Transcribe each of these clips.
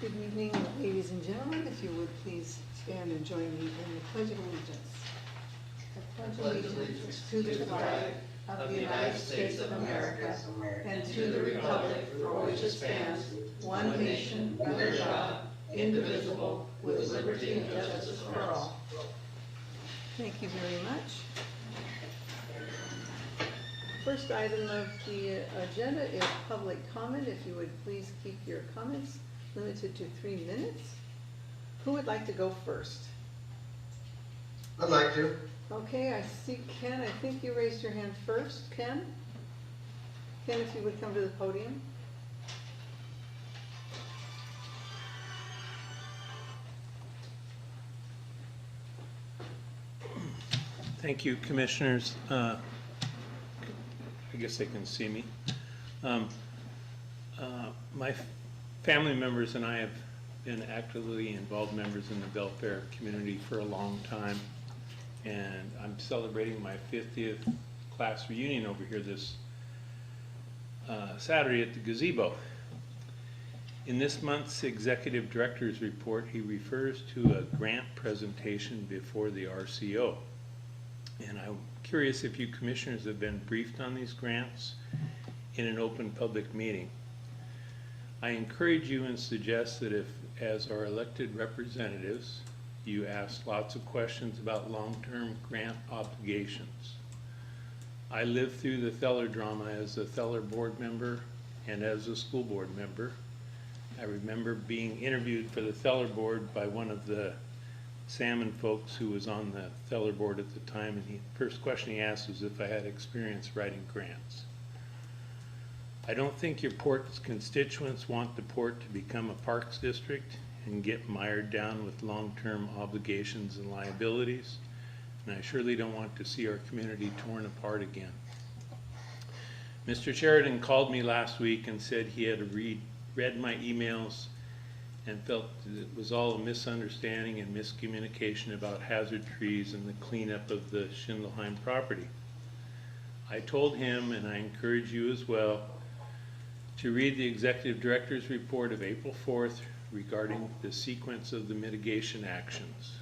Good evening, ladies and gentlemen. If you would please stand and join me in the Pledge of Allegiance. I pledge allegiance to the flag of the United States of America and to the republic for which it stands, one nation, under God, indivisible, with liberty and justice for all. Thank you very much. First item of the agenda is public comment. If you would please keep your comments limited to 3 minutes. Who would like to go first? I'd like to. Okay, I see Ken. I think you raised your hand first. Ken? Ken, if you would come to the podium. Thank you, Commissioners. I guess they can see me. My family members and I have been actively involved members in the Belfair community for a long time, and I'm celebrating my 50th class reunion over here this Saturday at the gazebo. In this month's Executive Director's Report, he refers to a grant presentation before the RCO. And I'm curious if you commissioners have been briefed on these grants in an open public meeting. I encourage you and suggest that if, as our elected representatives, you ask lots of questions about long-term grant obligations. I lived through the Feller drama as a Feller board member and as a school board member. I remember being interviewed for the Feller board by one of the Salmon folks who was on the Feller board at the time, and the first question he asked was if I had experience writing grants. I don't think your port's constituents want the port to become a parks district and get mired down with long-term obligations and liabilities, and I surely don't want to see our community torn apart again. Mr. Sheridan called me last week and said he had read my emails and felt that it was all a misunderstanding and miscommunication about hazard trees and the cleanup of the Schindelheim property. I told him, and I encourage you as well, to read the Executive Director's Report of April 4th regarding the sequence of the mitigation actions.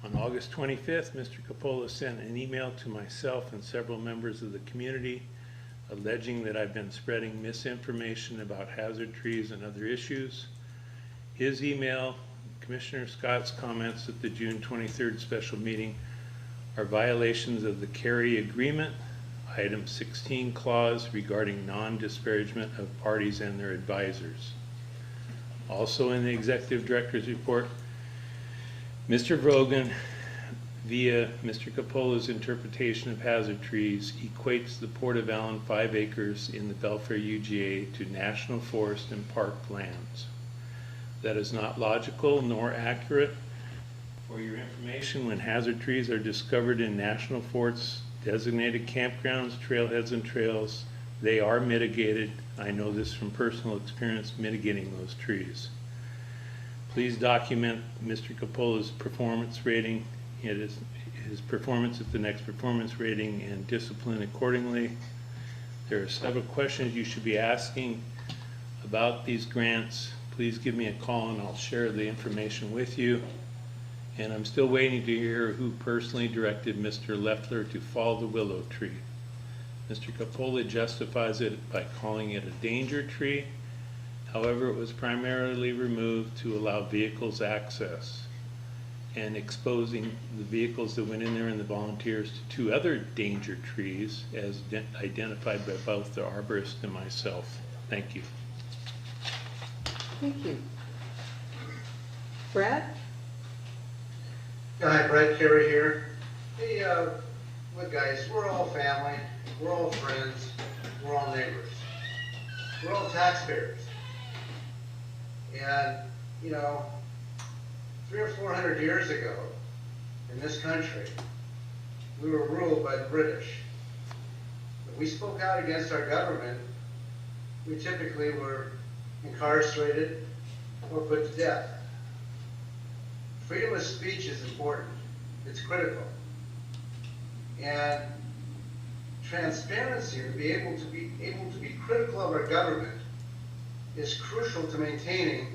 On August 25th, Mr. Coppola sent an email to myself and several members of the community alleging that I've been spreading misinformation about hazard trees and other issues. His email, Commissioner Scott's comments at the June 23rd special meeting are violations of the Kerry Agreement, Item 16 clause regarding non-disparagement of parties and their advisors. Also in the Executive Director's Report, Mr. Vrogan, via Mr. Coppola's interpretation of hazard trees, equates the Port of Allyn 5 acres in the Belfair UGA to national forest and park lands. That is not logical nor accurate. For your information, when hazard trees are discovered in national forests, designated campgrounds, trailheads, and trails, they are mitigated. I know this from personal experience mitigating those trees. Please document Mr. Coppola's performance rating. It is his performance at the next performance rating and discipline accordingly. There are several questions you should be asking about these grants. Please give me a call and I'll share the information with you. And I'm still waiting to hear who personally directed Mr. Leffler to fall the willow tree. Mr. Coppola justifies it by calling it a danger tree. However, it was primarily removed to allow vehicles access, and exposing the vehicles that went in there and the volunteers to 2 other danger trees as identified by both the arborist and myself. Thank you. Thank you. Brad? Hi, Brad, Kerry here. Hey, look guys, we're all family, we're all friends, we're all neighbors. We're all taxpayers. And, you know, 300 or 400 years ago, in this country, we were ruled by the British. When we spoke out against our government, we typically were incarcerated or put to death. Freedom of speech is important. It's critical. And transparency, to be able to be critical of our government, is crucial to maintaining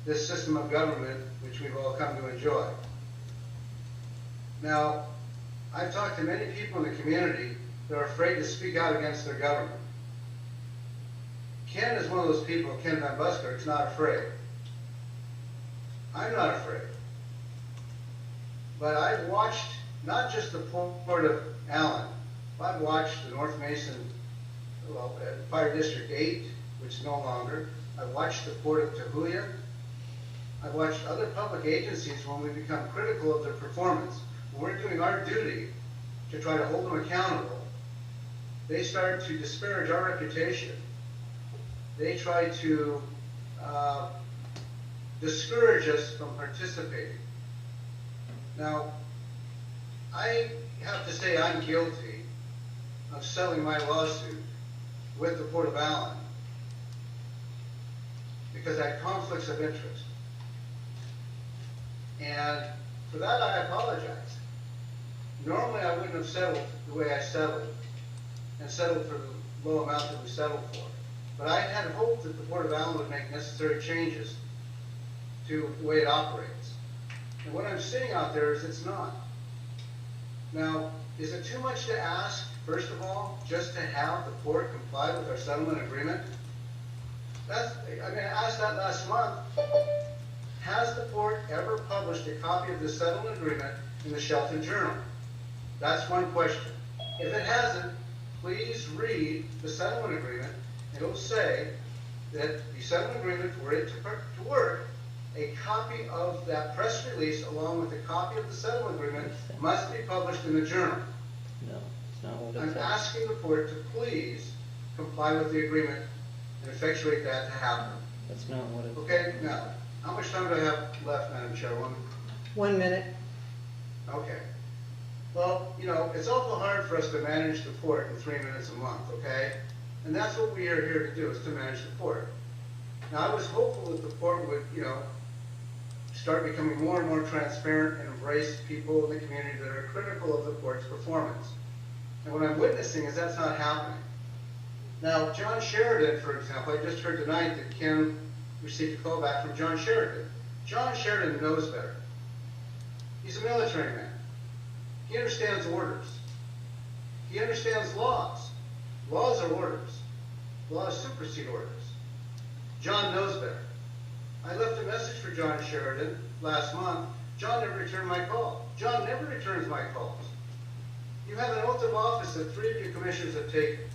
this system of government which we've all come to enjoy. Now, I've talked to many people in the community that are afraid to speak out against their government. Ken is one of those people, Ken Van Buskirk's not afraid. I'm not afraid. But I've watched not just the port of Allyn, I've watched the North Mason, well, Fire District 8, which is no longer. I've watched the port of Tahuya. I've watched other public agencies when we become critical of their performance. When we're doing our duty to try to hold them accountable, they start to disparage our reputation. They try to discourage us from participating. Now, I have to say I'm guilty of selling my lawsuit with the Port of Allyn because I had conflicts of interest. And for that I apologize. Normally I wouldn't have settled the way I settled and settled for the low amount that we settled for. But I had hoped that the Port of Allyn would make necessary changes to the way it operates. And what I'm seeing out there is it's not. Now, is it too much to ask, first of all, just to have the port comply with our settlement agreement? I asked that last month. Has the port ever published a copy of the settlement agreement in the Shelton Journal? That's one question. If it hasn't, please read the settlement agreement. It'll say that the settlement agreement, for it to work, a copy of that press release along with a copy of the settlement agreement must be published in the journal. No, it's not what it I'm says. asking the port to please comply with the agreement and effectuate that to happen. That's not what it. Okay, now, how much time do I have left, Madam Chairwoman? 1 minute. Okay. Well, you know, it's awful hard for us to manage the port in 3 minutes a month, okay? And that's what we are here to do, is to manage the port. Now, I was hopeful that the port would, you know, start becoming more and more transparent and embrace people in the community that are critical of the port's performance. And what I'm witnessing is that's not happening. Now, John Sheridan, for example, I just heard tonight that Kim received a call back from John Sheridan. John Sheridan knows better. He's a military man. He understands orders. He understands laws. Laws are orders. Laws supersede orders. John knows better. I left a message for John Sheridan last month. John never returned my call. John never returns my calls. You have an oath of office that 3 of you commissioners have taken.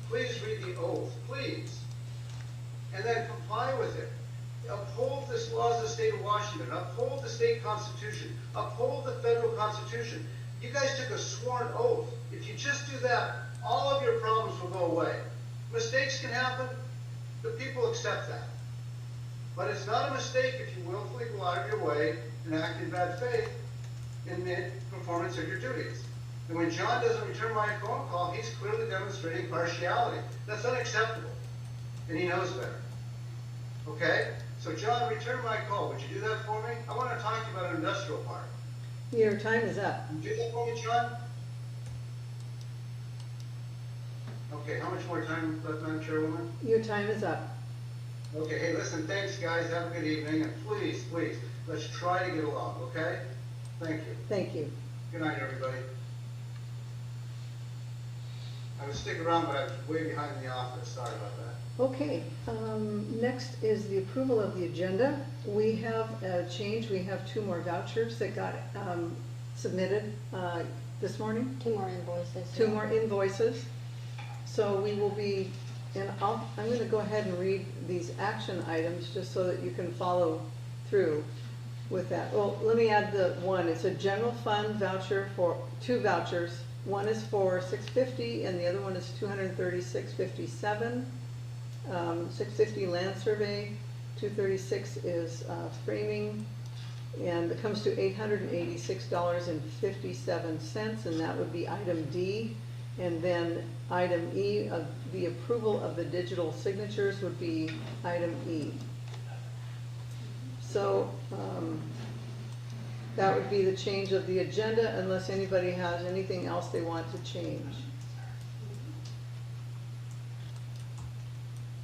Please read the oath, please. And then comply with it. Uphold the laws of the state of Washington. Uphold the state constitution. Uphold the federal constitution. You guys took a sworn oath. If you just do that, all of your problems will go away. Mistakes can happen. The people accept that. But it's not a mistake if you willfully go out of your way and act in bad faith in the performance of your duties. And when John doesn't return my phone call, he's clearly demonstrating partiality. That's unacceptable. And he knows better. Okay? So John, return my call. Would you do that for me? I want to talk to you about an industrial park. Your time is up. Would you do that for me, John? Okay, how much more time left, Madam Chairwoman? Your time is up. Okay, hey, listen, thanks, guys. Have a good evening. And please, please, let's try to get along, okay? Thank you. Thank you. Good night, everybody. I would stick around, but I was way behind in the office. Sorry about that. Okay, next is the approval of the agenda. We have a change. We have 2 more vouchers that got submitted this morning. 2 more invoices. 2 more invoices. So we will be, and I'm going to go ahead and read these action items just so that you can follow through with that. Well, let me add the one. It's a general fund voucher for 2 vouchers. One is for $650 and the other one is $236.57. $650 land survey, $236 is framing, and it comes to $886.57, and that would be item D. And then item E, of the approval of the digital signatures, would be item E. So that would be the change of the agenda, unless anybody has anything else they want to change.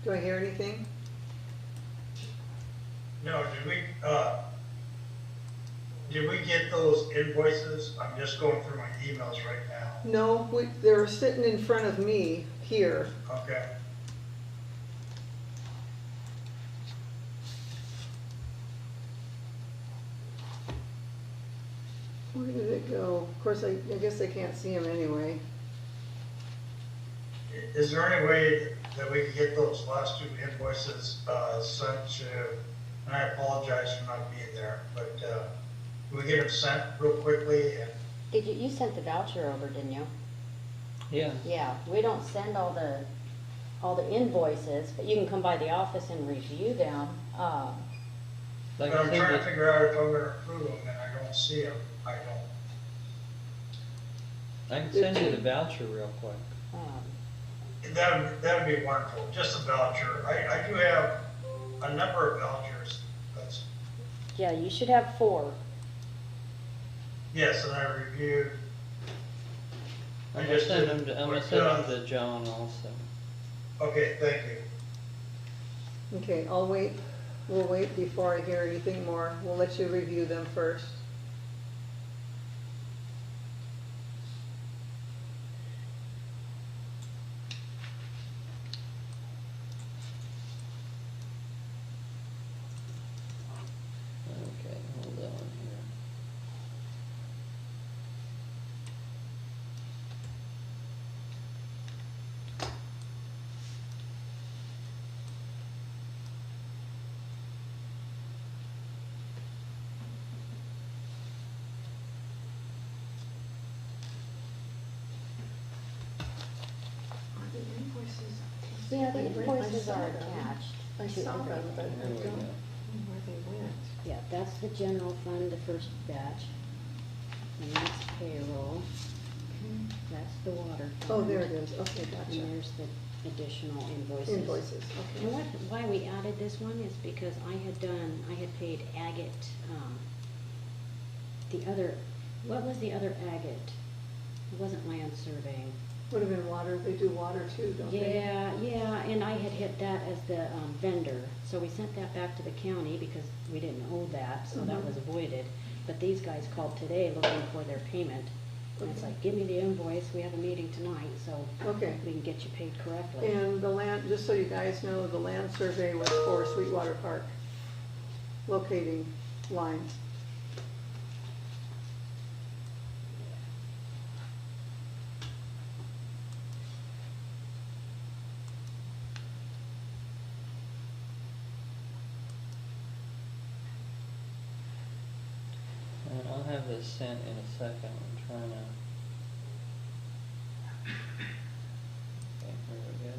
Do I hear anything? No, did we get those invoices? I'm just going through my emails right now. No, they're sitting in front of me here. Okay. Where did it go? Of course, I guess I can't see them anyway. Is there any way that we can get those last two invoices sent to, and I apologize for not being there, but can we get them sent real quickly? And You sent the voucher over, didn't you? Yeah, Yeah, we don't send all the invoices, but you can come by the office and review them. like But I I'm trying to said, figure out if I'm gonna approve them and I don't see them. I don't. I can send you the voucher real quick. That'd be wonderful, just a voucher. I do have a number of vouchers. That's, Yeah, you should have 4. yes, and I reviewed. I I'm gonna just send them didn't to, I'm gonna put, send them to John also. Okay, thank you. Okay, I'll wait. We'll wait before I hear anything more. We'll let you review them first. Okay, hold on here. Are the invoices? Yeah, the I read- I invoices saw are them. attached. I to saw them, everything. but I There we don't go. know where they went. Yeah, that's the general fund, the first batch. And that's payroll. That's the water fund. Oh, there it is. Okay, And gotcha. there's the additional invoices. Invoices, And okay. why we added this one is because I had paid agate, what was the other agate? It wasn't land surveying. Would have been water. They do water too, don't they? Yeah, and I had hit that as the vendor, so we sent that back to the county because we didn't owe that, so that Mhm. was avoided. But these guys called today looking for their payment, and it's like, give me the invoice, we have a meeting tonight, so Okay. we can get you paid correctly. And the land, just so you guys know, the land survey was for Sweetwater Park, locating lines. And I'll have this sent in a second. I'm trying to. Okay, here we go.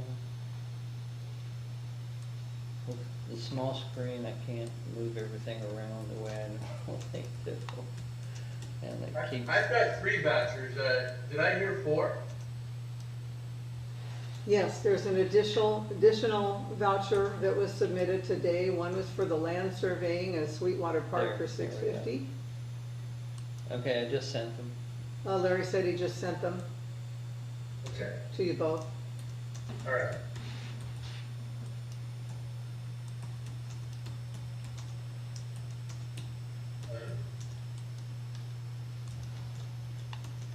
With the small screen, I can't move everything around the way I normally do. And it keeps. I've got 3 vouchers. Did I hear 4? Yes, there's an additional voucher that was submitted today. One was for the land surveying at Sweetwater Park for There we go. $650. Okay, I just sent them. Larry said he just sent them Okay. to you both. All right.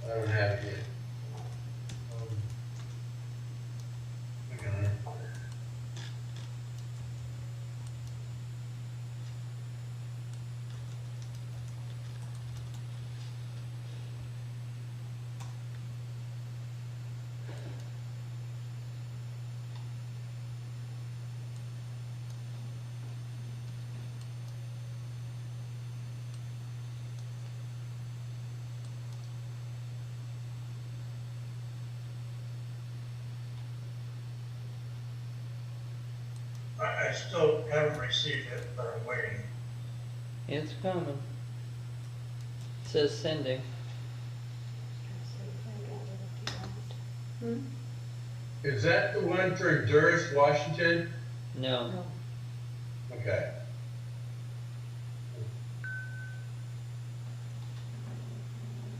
I don't have it yet. Okay. I still haven't received it, but I'm waiting. It's coming. It says sending. Hmm? Is that the one for Durst, Washington? No. Okay.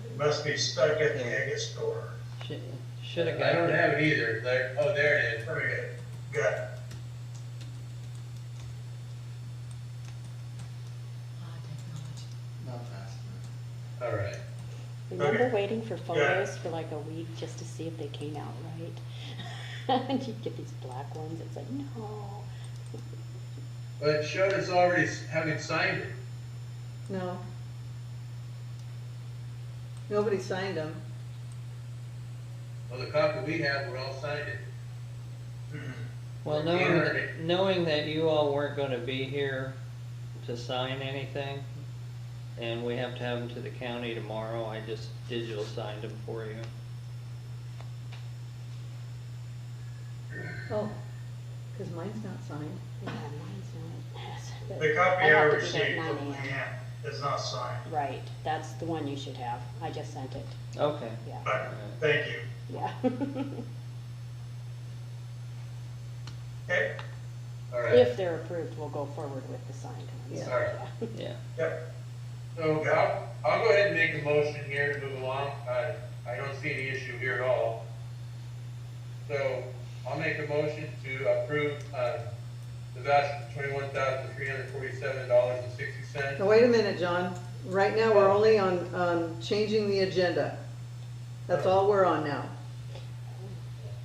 It must be stuck at the agate store. Should have got I don't it. have it either. Oh, there it is. Very good. Got it. All right. Remember Okay. waiting for photos for like a week just to see if they came out right? And you get these black ones, it's like, no. But it showed us already having signed it. No. Nobody signed them. Well, the copy we have, we all signed it. Well, knowing that you all weren't gonna be here to sign anything, and we have to have them to the county tomorrow, I just digital signed them for you. Oh, because mine's not signed. Yeah, mine's not. But The copy I I have to be there received at 9 from a.m. Leanne is not signed, Right, that's the one you should have. I just sent it, Okay. yeah, but thank you. yeah. Okay, All right. If they're approved, we'll go forward with the signed ones. Yeah. All right. Yeah. yep, So I'll go ahead and make a motion here to move along. I don't see any issue here at all. So I'll make a motion to approve, the voucher for $21,347.60. Now, wait a minute, John. Right now, we're only on changing the agenda. That's all we're on now.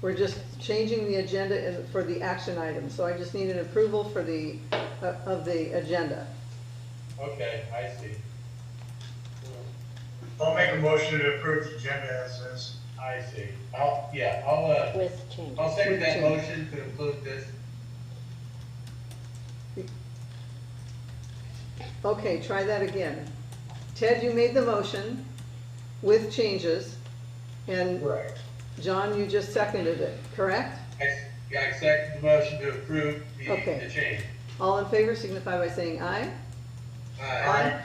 We're just changing the agenda for the action item. So I just need an approval for the, of the agenda. Okay, I see. I'll make a motion to approve the agenda as is. I see. I'll With changes. I'll second With that change. motion to include this. Okay, try that again. Ted, you made the motion with changes, and Right. John, you just seconded it, correct? I second the motion to approve Okay. the change. All in favor signify by saying aye. Aye.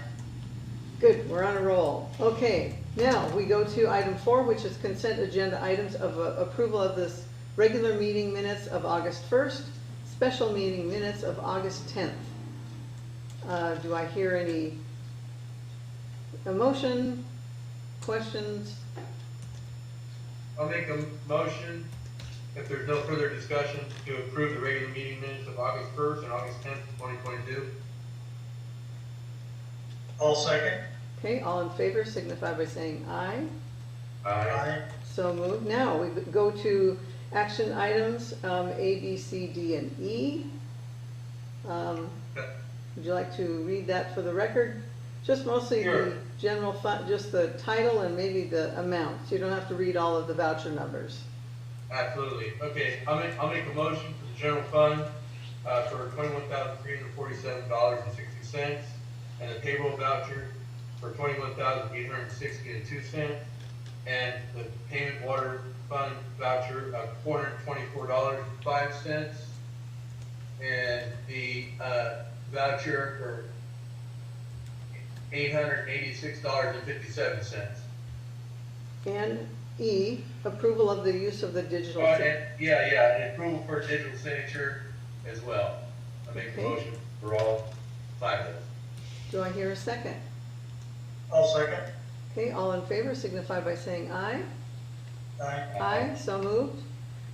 Good, we're on a roll. Okay, now we go to item 4, which is consent agenda items of approval of this regular meeting minutes of August 1st, special meeting minutes of August 10th. Do I hear any motion, questions? I'll make a motion, if there's no further discussion, to approve the regular meeting minutes of August 1st and August 10th, 2022. All second? Okay, all in favor signify by saying aye. Aye. So moved. Now we go to action items A, B, C, D, and E. Would you like to read that for the record? Just mostly Sure. the general fund, just the title and maybe the amounts. You don't have to read all of the voucher numbers. Absolutely. Okay, I'll make a motion for the general fund, for $21,347.60, and the payroll voucher for $21,860.02, and the payment water fund voucher of $424.05, and the, voucher for $886.57. And E, approval of the use of the digital. And approval for digital signature as well. I make a Okay. motion for all 5 of those. Do I hear a second? I'll second. Okay, all in favor signify by saying aye. Aye. Aye, so moved.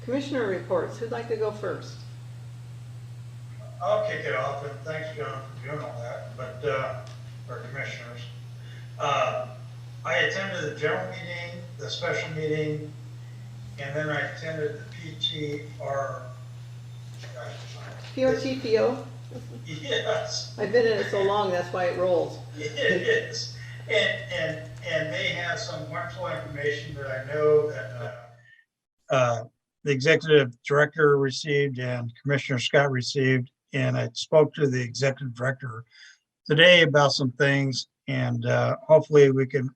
Commissioner reports. Who'd like to go first? I'll kick it off, and thanks, John, for doing all that, but, our commissioners. I attended the general meeting, the special meeting, and then I attended the PTR. PRTPO? Yes, I've been in it so long, that's why it rolls. it is. And they have some wonderful information that I know that, the executive director received and Commissioner Scott received. And I spoke to the executive director today about some things, and hopefully we can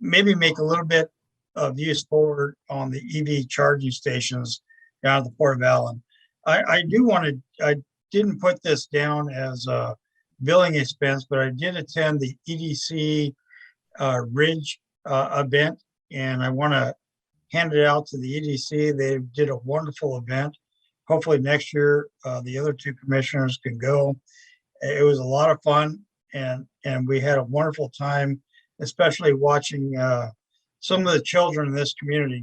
maybe make a little bit of use forward on the EV charging stations down at the Port of Allyn. I didn't put this down as a billing expense, but I did attend the EDC Ridge event, and I want to hand it out to the EDC. They did a wonderful event. Hopefully next year, the other 2 commissioners can go. It was a lot of fun, and we had a wonderful time, especially watching some of the children in this community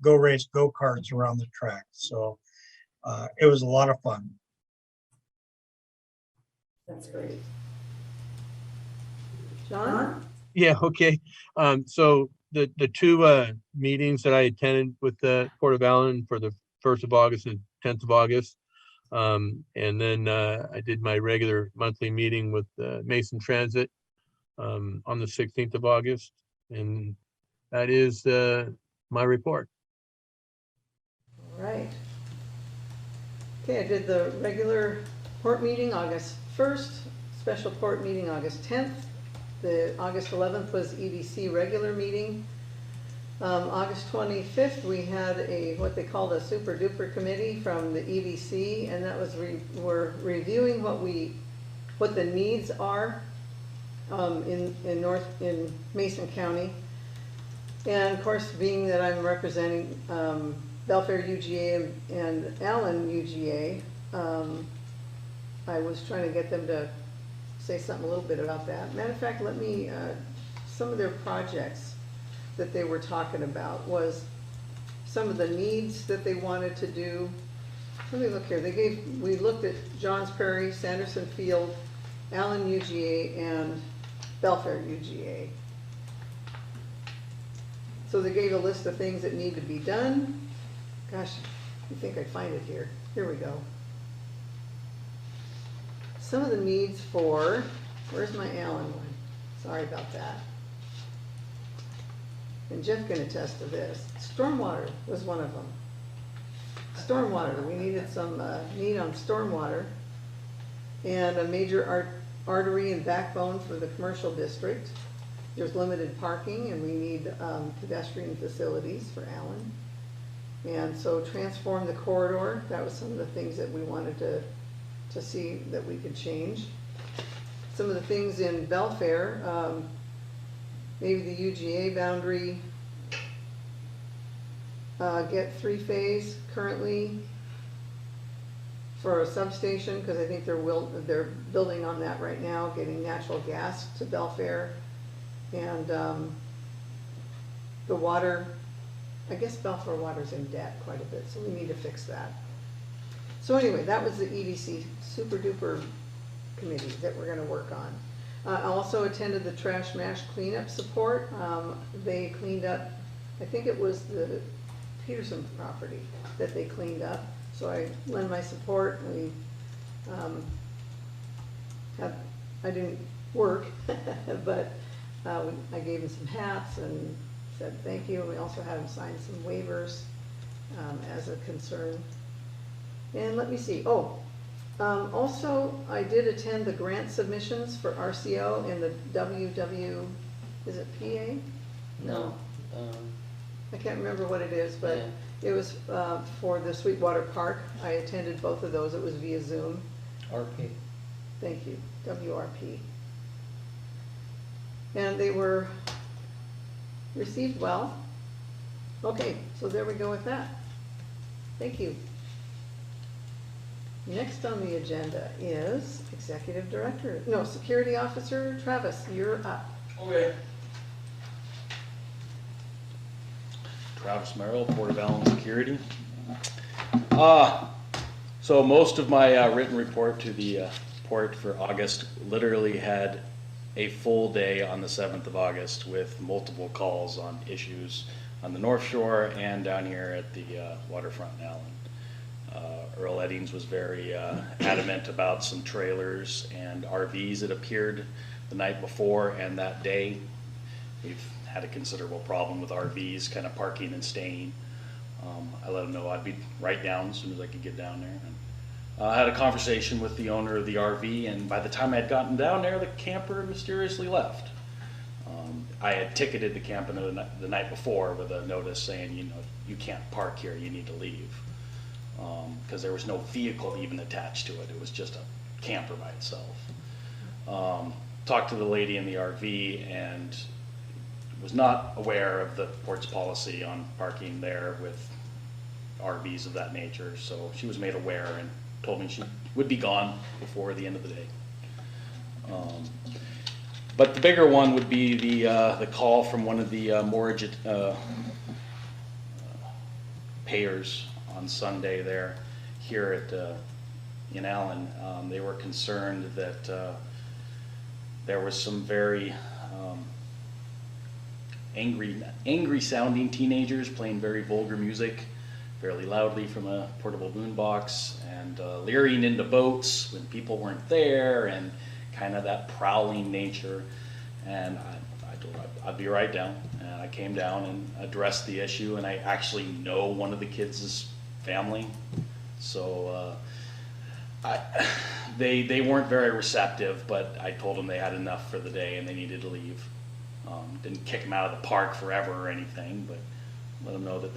go race go-karts around the track. So it was a lot of fun. That's great. John? Yeah, okay. So the two meetings that I attended with the Port of Allyn for the 1st of August and 10th of August. And then I did my regular monthly meeting with Mason Transit on the 16th of August. And that is my report. All right. Okay, I did the regular port meeting August 1st, special port meeting August 10th. The August 11th was EDC regular meeting. August 25th, we had what they called a super duper committee from the EDC, and that was we're reviewing what the needs are in Mason County. And of course, being that I'm representing Belfair UGA and Allyn UGA, I was trying to get them to say something a little bit about that. Matter of fact, some of their projects that they were talking about was some of the needs that they wanted to do. Let me look here. We looked at Johns Prairie, Sanderson Field, Allyn UGA, and Belfair UGA. So they gave a list of things that need to be done. Gosh, you think I'd find it here. Here we go. Some of the needs for, where's my Allyn one? Sorry about that. And Jeff can attest to this. Stormwater was one of them. Stormwater, we needed some need on stormwater, and a major artery and backbone for the commercial district. There's limited parking, and we need pedestrian facilities for Allyn. And so transform the corridor. That was some of the things that we wanted to see that we could change. Some of the things in Belfair, maybe the UGA boundary, get 3-phase currently for a substation, because I think they're building on that right now, getting natural gas to Belfair. And the water, I guess Belfair water's in debt quite a bit, so we need to fix that. So anyway, that was the EDC super duper committee that we're going to work on. I also attended the trash mash cleanup support. They cleaned up, I think it was the Peterson property that they cleaned up. So I lend my support. I didn't work, but I gave them some hats and said thank you. We also had them sign some waivers as a concern. And let me see. Also, I did attend the grant submissions for RCO and the WW, is it PA? No. I can't remember what it is, but Yeah. it was for the Sweetwater Park. I attended both of those. It was via Zoom. RP. Thank you, WRP. And they were received well. Okay, so there we go with that. Thank you. Next on the agenda is Security Officer Travis, you're up. Okay. Travis Merrill, Port of Allyn Security. So most of my written report to the port for August literally had a full day on the 7th of August with multiple calls on issues on the North Shore and down here at the waterfront in Allyn. Earl Eddings was very adamant about some trailers and RVs that appeared the night before and that day. We've had a considerable problem with RVs kind of parking and staying. I let him know I'd be right down as soon as I could get down there. And, I had a conversation with the owner of the RV, and by the time I had gotten down there, the camper mysteriously left. I had ticketed the camper the night before with a notice saying, you can't park here, you need to leave. Because there was no vehicle even attached to it. It was just a camper by itself. Talked to the lady in the RV and was not aware of the port's policy on parking there with RVs of that nature. So she was made aware and told me she would be gone before the end of the day. But the bigger one would be the call from one of the mortgage payers on Sunday here in Allyn. They were concerned that there was some very angry sounding teenagers playing very vulgar music fairly loudly from a portable boombox, and leering into boats when people weren't there, and kind of that prowling nature. And I told her I'd be right down, and I came down and addressed the issue, and I actually know one of the kids' family, so they weren't very receptive, but I told them they had enough for the day and they needed to leave. Didn't kick them out of the park forever or anything, but let them know that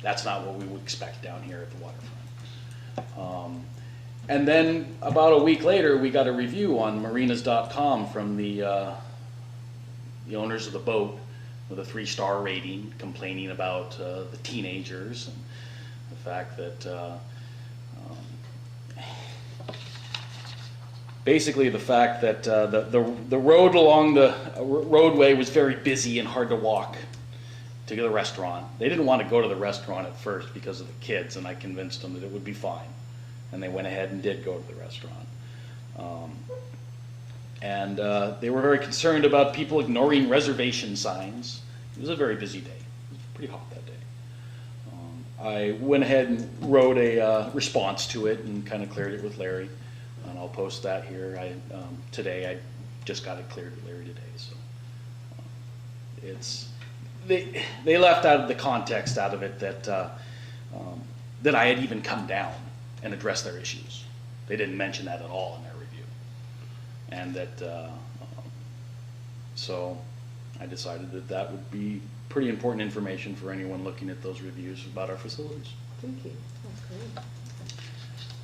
that's not what we would expect down here at the waterfront. And then about a week later, we got a review on Marinas.com from the owners of the boat with a 3-star rating, complaining about the teenagers and the fact that basically the fact that the road along the roadway was very busy and hard to walk to the restaurant. They didn't want to go to the restaurant at first because of the kids, and I convinced them that it would be fine. And they went ahead and did go to the restaurant. They were very concerned about people ignoring reservation signs. It was a very busy day. It was pretty hot that day. I went ahead and wrote a response to it and kind of cleared it with Larry. And I'll post that here. Today, I just got it cleared with Larry today. So they left out of the context out of it that I had even come down and addressed their issues. They didn't mention that at all in their review. And that, so I decided that that would be pretty important information for anyone looking at those reviews about our facilities. Thank you, that's great.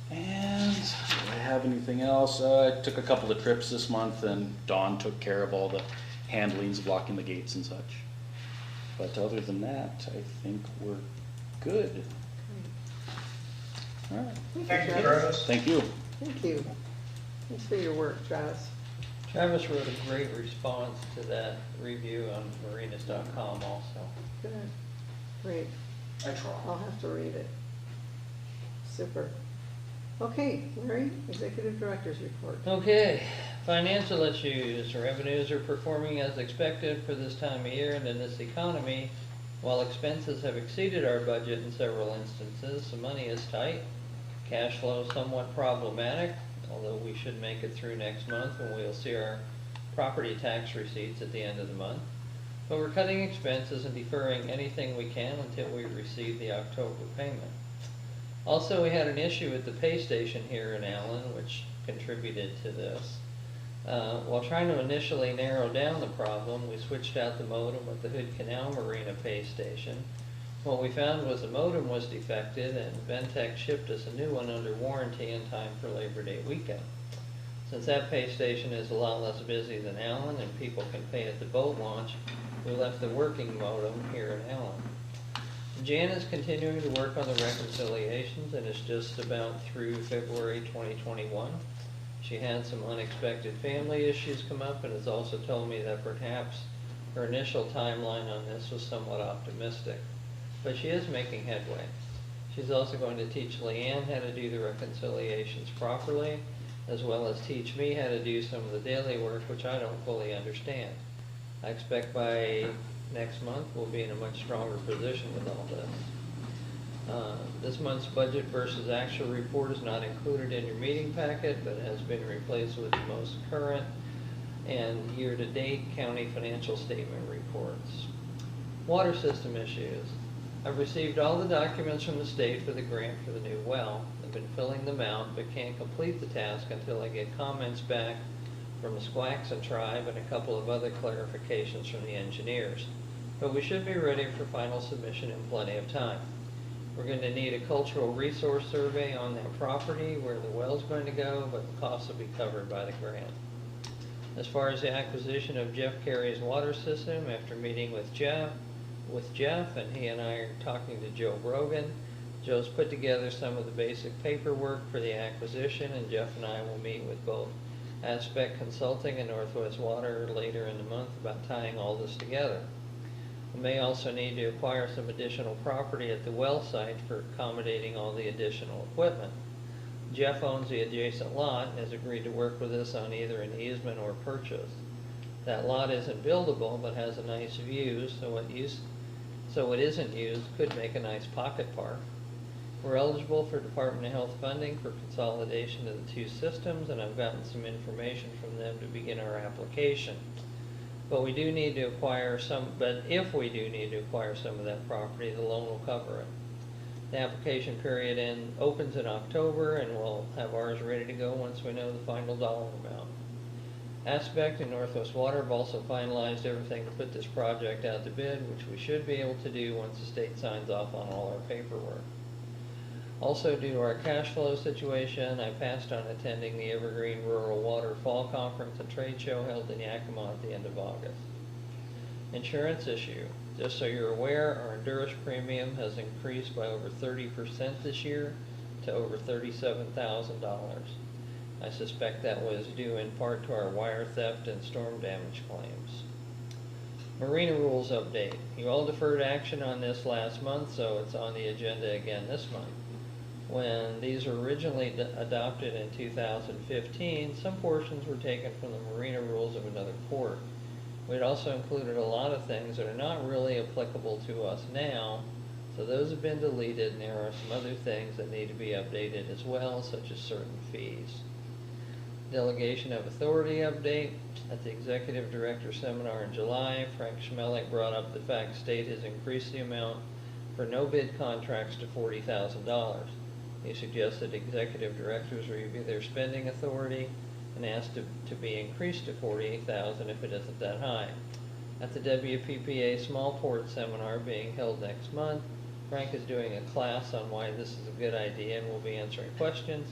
And do I have anything else? I took a couple of trips this month, and Dawn took care of all the handlings, blocking the gates and such. But other than that, I think we're good. All right. Thank you, Travis. Thank you. Thank you. Thanks for your work, Travis. Travis wrote a great response to that review on Marinas.com also. Good, great. I try. I'll have to read it. Super. Okay, Larry, Executive Director's Report. Okay, financial issues. Revenues are performing as expected for this time of year and in this economy. While expenses have exceeded our budget in several instances, the money is tight. Cash flow is somewhat problematic, although we should make it through next month when we'll see our property tax receipts at the end of the month. But we're cutting expenses and deferring anything we can until we receive the October payment. Also, we had an issue at the pay station here in Allyn, which contributed to this. While trying to initially narrow down the problem, we switched out the modem at the Hood Canal Marina pay station. What we found was the modem was defective, and Ventec shipped us a new one under warranty in time for Labor Day weekend. Since that pay station is a lot less busy than Allyn and people can pay at the boat launch, we left the working modem here in Allyn. Jan is continuing to work on the reconciliations and is just about through February 2021. She had some unexpected family issues come up and has also told me that perhaps her initial timeline on this was somewhat optimistic. But she is making headway. She's also going to teach Leanne how to do the reconciliations properly, as well as teach me how to do some of the daily work, which I don't fully understand. I expect by next month we'll be in a much stronger position with all this. This month's budget versus actual report is not included in your meeting packet, but has been replaced with the most current and year-to-date county financial statement reports. Water system issues. I've received all the documents from the state for the grant for the new well. I've been filling them out, but can't complete the task until I get comments back from the Squaxin tribe and a couple of other clarifications from the engineers. But we should be ready for final submission in plenty of time. We're going to need a cultural resource survey on that property where the well's going to go, but the costs will be covered by the grant. As far as the acquisition of Jeff Kerry's water system, after meeting with Jeff, and he and I are talking to Joe Brogan. Joe's put together some of the basic paperwork for the acquisition, and Jeff and I will meet with both Aspect Consulting and Northwest Water later in the month about tying all this together. We may also need to acquire some additional property at the well site for accommodating all the additional equipment. Jeff owns the adjacent lot and has agreed to work with us on either an easement or purchase. That lot isn't buildable, but has a nice view, so what isn't used could make a nice pocket park. We're eligible for Department of Health funding for consolidation of the two systems, and I've gotten some information from them to begin our application. But if we do need to acquire some of that property, the loan will cover it. The application period opens in October, and we'll have ours ready to go once we know the final dollar amount. Aspect and Northwest Water have also finalized everything to put this project out to bid, which we should be able to do once the state signs off on all our paperwork. Also, due to our cash flow situation, I passed on attending the Evergreen Rural Water Fall Conference and Trade Show held in Yakima at the end of August. Insurance issue. Just so you're aware, our Endurance premium has increased by over 30% this year to over $37,000. I suspect that was due in part to our wire theft and storm damage claims. Marina rules update. You all deferred action on this last month, so it's on the agenda again this month. When these were originally adopted in 2015, some portions were taken from the Marina rules of another port. We'd also included a lot of things that are not really applicable to us now, so those have been deleted, and there are some other things that need to be updated as well, such as certain fees. Delegation of authority update. At the Executive Director Seminar in July, Frank Schmelik brought up the fact state has increased the amount for no-bid contracts to $40,000. He suggested executive directors review their spending authority and asked to be increased to $48,000 if it isn't that high. At the WPPA Small Port Seminar being held next month, Frank is doing a class on why this is a good idea and will be answering questions,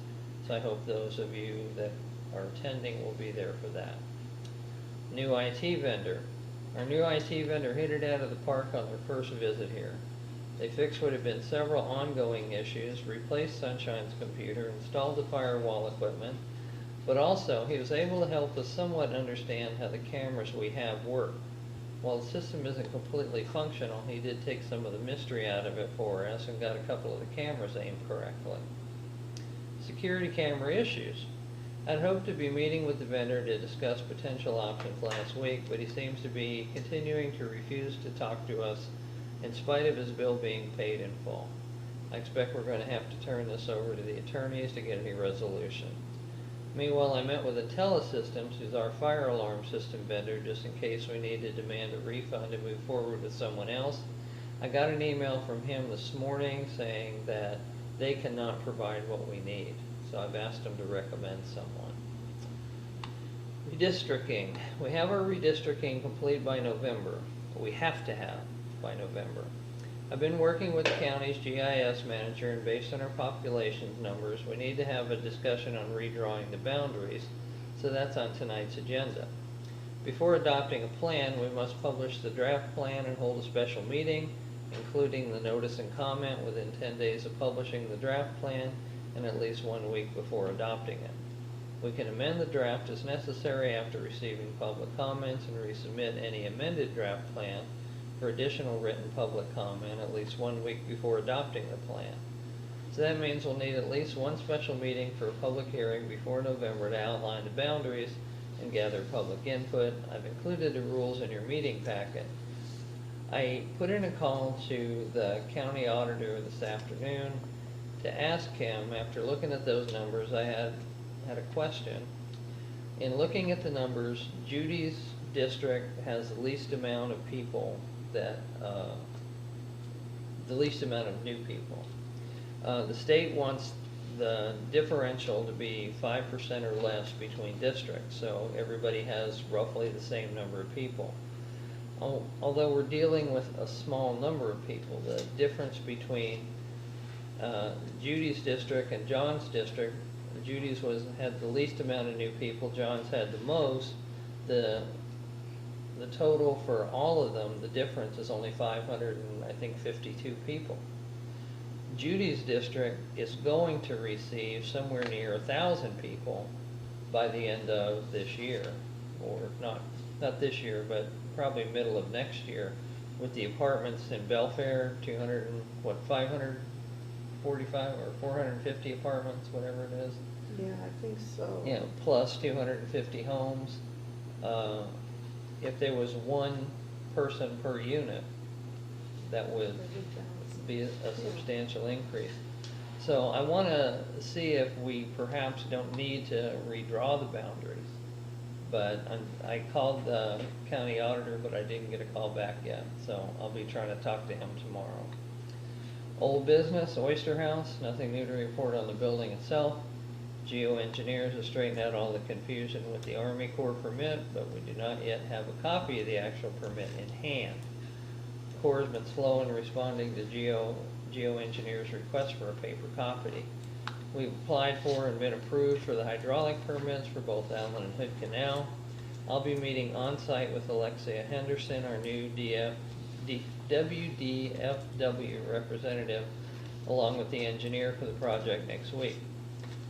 so I hope those of you that are attending will be there for that. New IT vendor. Our new IT vendor hit it out of the park on their first visit here. They fixed what had been several ongoing issues, replaced Sunshine's computer, installed the firewall equipment, but also he was able to help us somewhat understand how the cameras we have work. While the system isn't completely functional, he did take some of the mystery out of it for us and got a couple of the cameras aimed correctly. Security camera issues. I'd hoped to be meeting with the vendor to discuss potential options last week, but he seems to be continuing to refuse to talk to us in spite of his bill being paid in full. I expect we're going to have to turn this over to the attorneys to get any resolution. Meanwhile, I met with IntelliSystems, who's our fire alarm system vendor, just in case we need to demand a refund and move forward with someone else. I got an email from him this morning saying that they cannot provide what we need, so I've asked them to recommend someone. Redistricting. We have our redistricting complete by November. We have to have by November. I've been working with the county's GIS manager, and based on our population numbers, we need to have a discussion on redrawing the boundaries, so that's on tonight's agenda. Before adopting a plan, we must publish the draft plan and hold a special meeting, including the notice and comment within 10 days of publishing the draft plan and at least 1 week before adopting it. We can amend the draft as necessary after receiving public comments and resubmit any amended draft plan for additional written public comment at least 1 week before adopting the plan. So that means we'll need at least one special meeting for a public hearing before November to outline the boundaries and gather public input. I've included the rules in your meeting packet. I put in a call to the county auditor this afternoon to ask him, after looking at those numbers, I had a question. In looking at the numbers, Judy's district has the least amount of people that, the least amount of new people. The state wants the differential to be 5% or less between districts, so everybody has roughly the same number of people. Although we're dealing with a small number of people, the difference between Judy's district and John's district, Judy's had the least amount of new people, John's had the most. The total for all of them, the difference is only 552 people. Judy's district is going to receive somewhere near 1,000 people by the end of this year, or not this year, but probably middle of next year, with the apartments in Belfair, 545 or 450 apartments, whatever it is. Yeah, I think so. Yeah, plus 250 homes. if there was one person per unit, that would be a substantial increase. So I want to see if we perhaps don't need to redraw the boundaries. But I called the county auditor, but I didn't get a call back yet, so I'll be trying to talk to him tomorrow. Old business, Oyster House, nothing new to report on the building itself. Geoengineers have straightened out all the confusion with the Army Corps permit, but we do not yet have a copy of the actual permit in hand. The Corps has been slow in responding to geoengineers' request for a paper copy. We've applied for and been approved for the hydraulic permits for both Allyn and Hood Canal. I'll be meeting on site with Alexia Henderson, our new WDFW representative, along with the engineer for the project next week.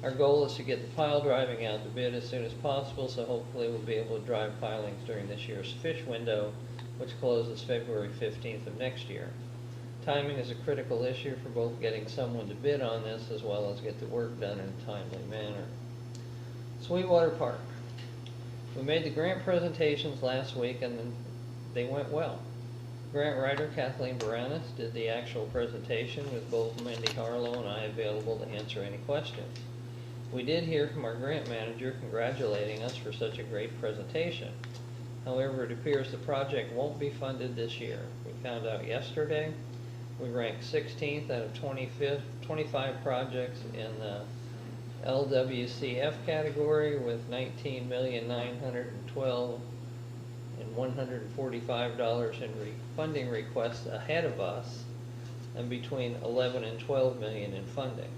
Our goal is to get the pile driving out to bid as soon as possible, so hopefully we'll be able to drive pilings during this year's fish window, which closes February 15th of next year. Timing is a critical issue for both getting someone to bid on this as well as get the work done in a timely manner. Sweetwater Park. We made the grant presentations last week and they went well. Grant writer Kathleen Marinas did the actual presentation with both Mindy Harlow and I available to answer any questions. We did hear from our grant manager congratulating us for such a great presentation. However, it appears the project won't be funded this year. We found out yesterday. We ranked 16th out of 25 projects in the LWCF category with $19,912,145 in funding requests ahead of us, and between 11 and 12 million in funding.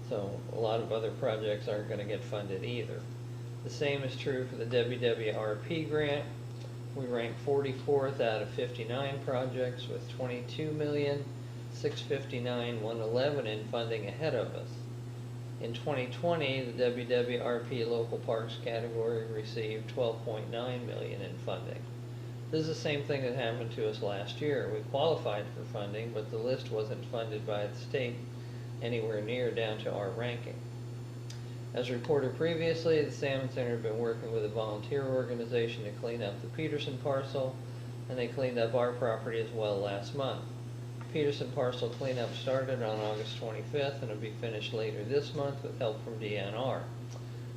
So a lot of other projects aren't going to get funded either. The same is true for the WWRP grant. We ranked 44th out of 59 projects with $22,659,111 in funding ahead of us. In 2020, the WWRP Local Parks category received $12.9 million in funding. This is the same thing that happened to us last year. We qualified for funding, but the list wasn't funded by the state anywhere near down to our ranking. As reported previously, the Salmon Center have been working with a volunteer organization to clean up the Peterson parcel, and they cleaned up our property as well last month. Peterson parcel cleanup started on August 25th and will be finished later this month with help from DNR.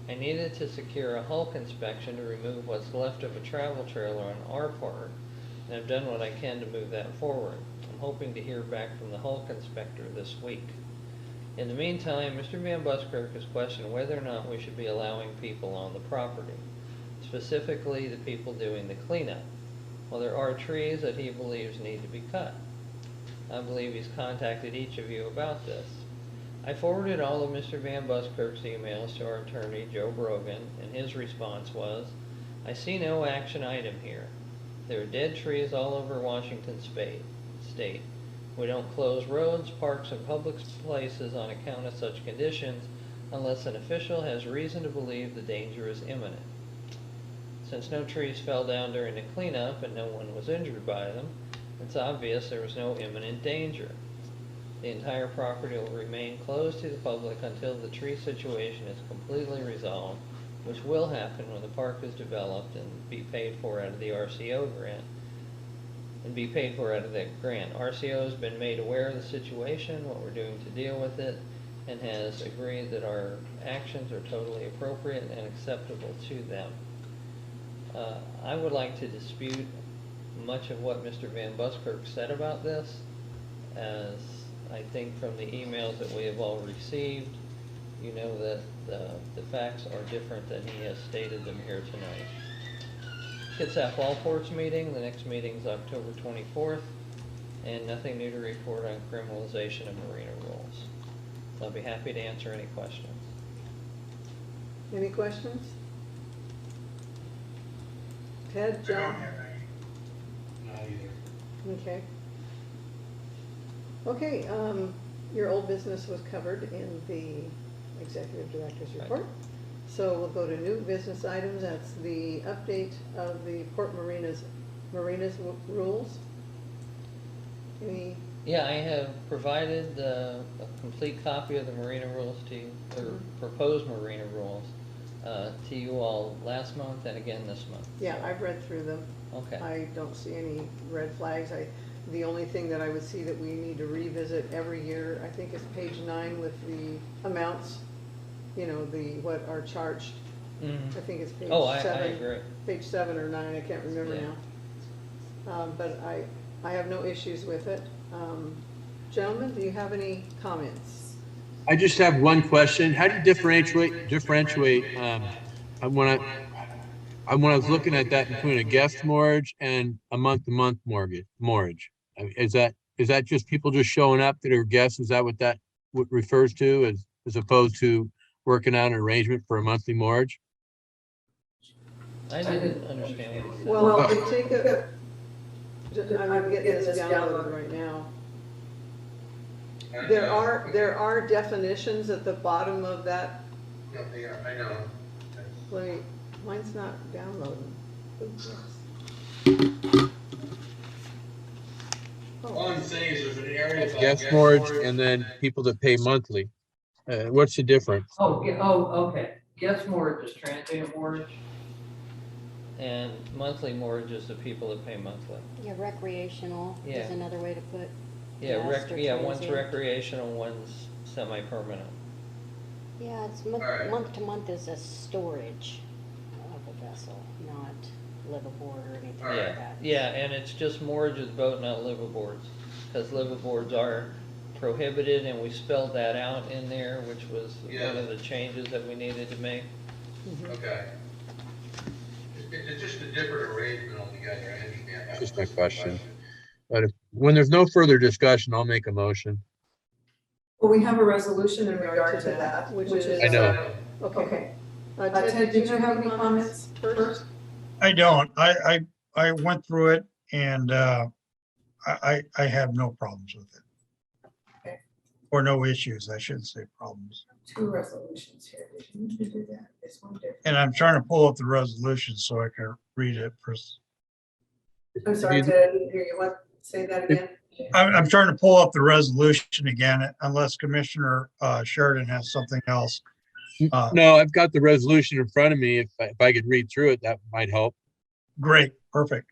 I needed to secure a Hulk inspection to remove what's left of a travel trailer on our part, and I've done what I can to move that forward. I'm hoping to hear back from the Hulk inspector this week. In the meantime, Mr. Van Buskirk has questioned whether or not we should be allowing people on the property, specifically the people doing the cleanup. Well, there are trees that he believes need to be cut. I believe he's contacted each of you about this. I forwarded all of Mr. Van Buskirk's emails to our attorney, Joe Brogan, and his response was, I see no action item here. There are dead trees all over Washington state. We don't close roads, parks, and public places on account of such conditions unless an official has reason to believe the danger is imminent. Since no trees fell down during the cleanup and no one was injured by them, it's obvious there was no imminent danger. The entire property will remain closed to the public until the tree situation is completely resolved, which will happen when the park is developed and be paid for out of the RCO grant. RCO has been made aware of the situation, what we're doing to deal with it, and has agreed that our actions are totally appropriate and acceptable to them. I would like to dispute much of what Mr. Van Buskirk said about this, as I think from the emails that we have all received, you know that the facts are different than he has stated them here tonight. Kitsap All Ports meeting, the next meeting is October 24th, and nothing new to report on criminalization of marina rules. I'll be happy to answer any questions. Any questions? Ted, I John? don't have any. Not either. Okay. Okay, your old business was covered in the executive director's report. So we'll go to new business items. That's the update of the Port Marinas rules. Any? Yeah, I have provided a complete copy of the marina rules to you, or proposed marina rules. to you all last month and again this month. Yeah, I've read through them. Okay. I don't see any red flags. The only thing that I would see that we need to revisit every year, I think is page 9 with the amounts, you know, what are charged. I think it's page 7. Oh, I agree. Page 7 or 9, I can't remember Yeah. now. But I have no issues with it. Gentlemen, do you have any comments? I just have one question. How do you differentiate, when I was looking at that between a guest mortgage and a month-to-month mortgage? I mean, is that just people just showing up that are guests? Is that what that refers to as opposed to working out an arrangement for a monthly mortgage? I didn't understand what you said. Well, if you take I'm getting this downloaded right now. There are definitions at the bottom of that. Yeah, they are, I know. Mine's not downloading. Oops. All I'm saying is there's an area about Guest mortgage and then people that pay monthly. What's the difference? Okay. Guest mortgage is transient mortgage. And monthly mortgage is the people that pay monthly. Yeah, recreational Yeah. is another way to put. Yeah, guest or one's transient. recreational, one's semi-permanent. Yeah, it's Alright. month to month is a storage of a vessel, not live aboard or anything like Yeah, that. yeah, and it's just mortgage of the boat, not liveaboards, because liveaboards are prohibited, and we spelled that out in there, which was one of the changes that we needed to make. Okay. It's just a different arrangement altogether, I understand. That's just my question. But when there's no further discussion, I'll make a motion. Well, we have a resolution in regard to that, which is. I know. Okay. Ted, did you have any comments first? I don't. I went through it and I have no problems with it. Okay. Or no issues, I shouldn't say problems. Two resolutions here. Did you need to do that? This one different. And I'm trying to pull up the resolution so I can read it first. I'm sorry, Ted, I didn't hear you. What? Say that again? I'm trying to pull up the resolution again, unless Commissioner Sheridan has something else. No, I've got the resolution in front of me. If I could read through it, that might help. Great, perfect.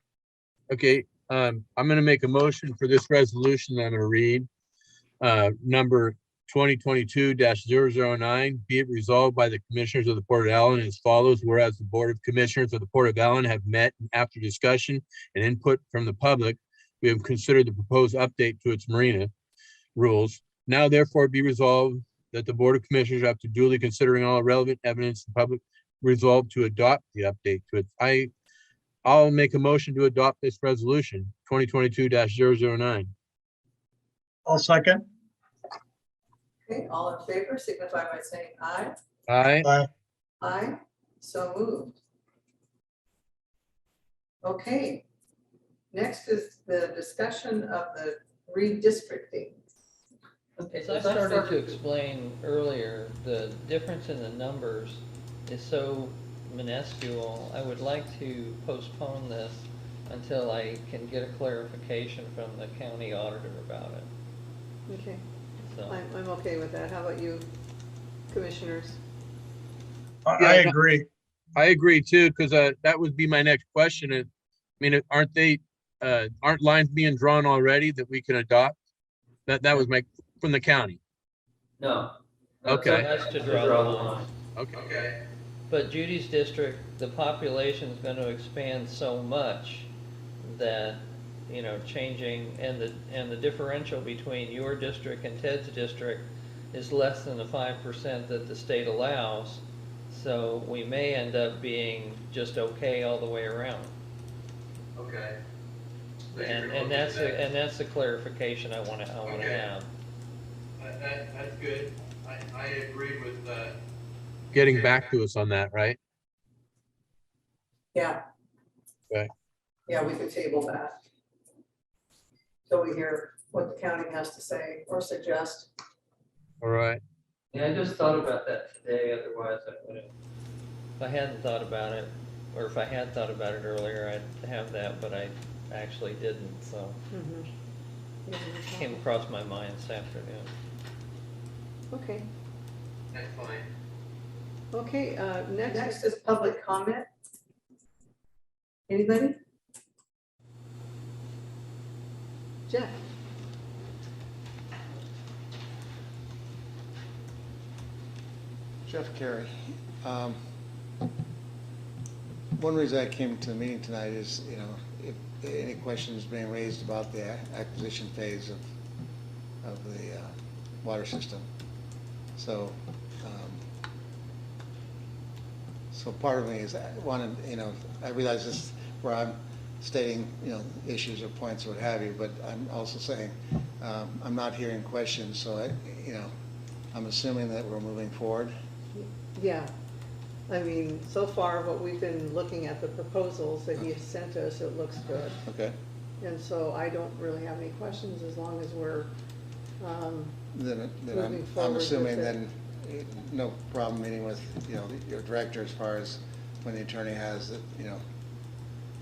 Okay, I'm gonna make a motion for this resolution that I'm gonna read. Number 2022-009, be it resolved by the Commissioners of the Port of Allyn as follows, whereas the Board of Commissioners of the Port of Allyn have met and after discussion and input from the public, we have considered the proposed update to its marina rules. Now therefore be resolved that the Board of Commissioners, after duly considering all relevant evidence, the public resolved to adopt the update to it. I'll make a motion to adopt this resolution, 2022-009. I'll second. Okay, all in favor, signify by saying aye. Aye. Aye. Aye, so moved. Okay, next is the discussion of the redistricting. As I started to explain earlier, the difference in the numbers is so minuscule. I would like to postpone this until I can get a clarification from the county auditor about it. Okay, So, I'm okay with that. How about you, commissioners? I agree. I agree too, because that would be my next question. I mean, aren't lines being drawn already that we can adopt? That was from the county. no. Okay. That's to draw the line. Okay. But Judy's district, the population is going to expand so much that, changing, and the differential between your district and Ted's district is less than the 5% that the state allows. So we may end up being just okay all the way around. Okay. And that's the clarification I want to have. That's good. I agree with, Getting back to us on that, right? Yeah. Okay. Yeah, we could table that. Till we hear what the county has to say or suggest. All right. Yeah, I just thought about that today, otherwise I wouldn't. If I hadn't thought about it, or if I had thought about it earlier, I'd have that, but I actually didn't, so it came across my mind this afternoon. Okay, That's fine. Okay, next, Next is public comment. Anybody? Jeff. Jeff Kerry. One reason I came to the meeting tonight is, if any questions being raised about the acquisition phase of the water system. So, so part of me is I wanted, I realize this where I'm stating, issues or points or what have you, but I'm also saying I'm not hearing questions, so I'm assuming that we're moving forward. Yeah, I mean, so far what we've been looking at, the proposals that he has sent us, it looks good. Okay. And so I don't really have any questions as long as we're Then moving I'm forward assuming with it. then no problem meeting with, your director as far as when the attorney has it,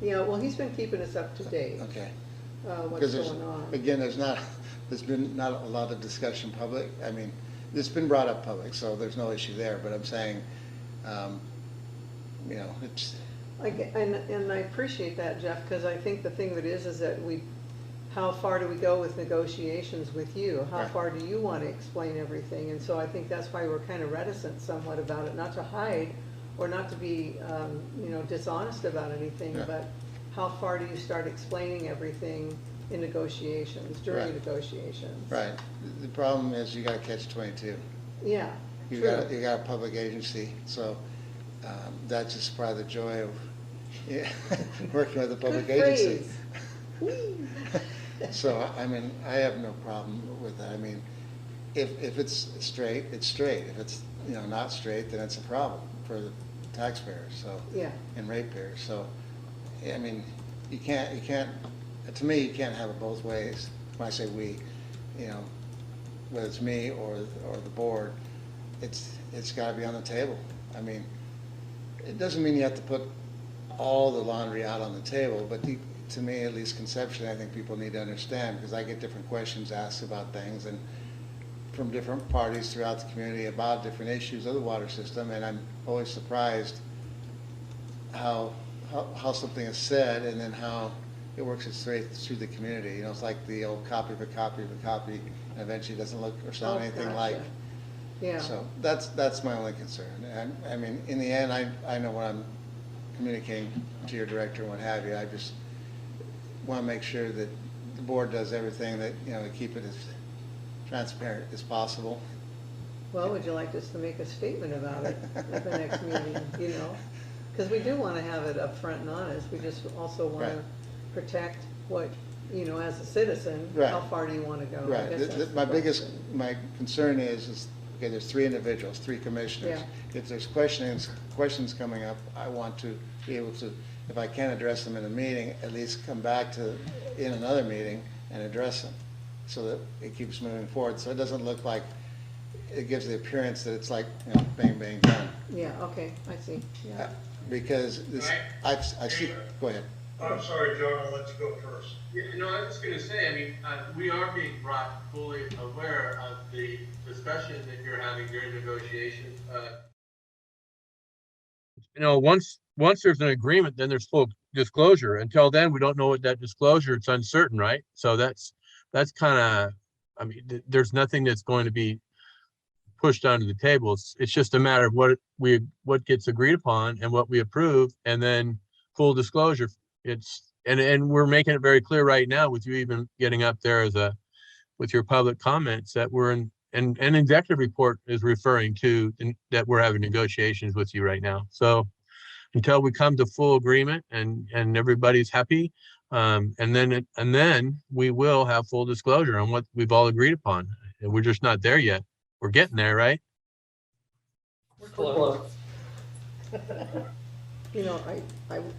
Yeah, well, he's been keeping us up to date, okay. what's Because there's, going on. again, there's been not a lot of discussion public. I mean, it's been brought up public, so there's no issue there, but I'm saying, it's, And I appreciate that, Jeff, because I think the thing that is that how far do we go with negotiations with you? How Right. far do you want to explain everything? And so I think that's why we're kind of reticent somewhat about it, not to hide or not to be, dishonest about anything, Yeah. but how far do you start explaining everything in negotiations, during Right. negotiations? right. The problem is you got to catch 22. Yeah, You true. got a public agency, so that's just part of the joy of working with a public Good agency. phrase. So, I mean, I have no problem with that. I mean, if it's straight, it's straight. If it's, not straight, then it's a problem for the taxpayers, so, Yeah, and ratepayers. So, I mean, you can't, to me, you can't have it both ways. When I say we, whether it's me or the board, it's gotta be on the table. I mean, it doesn't mean you have to put all the laundry out on the table, but to me, at least conceptually, I think people need to understand, because I get different questions asked about things and from different parties throughout the community about different issues of the water system, and I'm always surprised how something is said and then how it works its way through the community. It's like the old copy of a copy of a copy, and eventually it doesn't look or sound Oh, anything gotcha. like. yeah. So that's my only concern. And I mean, in the end, I know what I'm communicating to your director and what have you. I just want to make sure that the board does everything that, to keep it as transparent as possible. Well, would you like us to make a statement about it at the next meeting, Because we do want to have it up front and honest. We just also want to Right. protect what, as a citizen, Right. how far do you want to go? I Right. guess that's the question. My concern is, okay, there's 3 individuals, 3 commissioners. Yeah. If there's questions coming up, I want to be able to, if I can't address them in a meeting, at least come back in another meeting and address them, so that it keeps moving forward. So it doesn't look like, it gives the appearance that it's like, bang, bang, done. Yeah, okay, I see, yeah. Because I see, go ahead. I'm sorry, John, I'll let you go first. Yeah, no, I was just gonna say, I mean, we are being brought fully aware of the discussion that you're having during negotiations. Once there's an agreement, then there's full disclosure. Until then, we don't know what that disclosure, it's uncertain, right? So that's kind of, I mean, there's nothing that's going to be pushed onto the table. It's just a matter of what gets agreed upon and what we approve, and then full disclosure. And we're making it very clear right now with you even getting up there with your public comments that we're in, and an executive report is referring to that we're having negotiations with you right now. So until we come to full agreement and everybody's happy, and then we will have full disclosure on what we've all agreed upon. And we're just not there yet. We're getting there, right? We're close.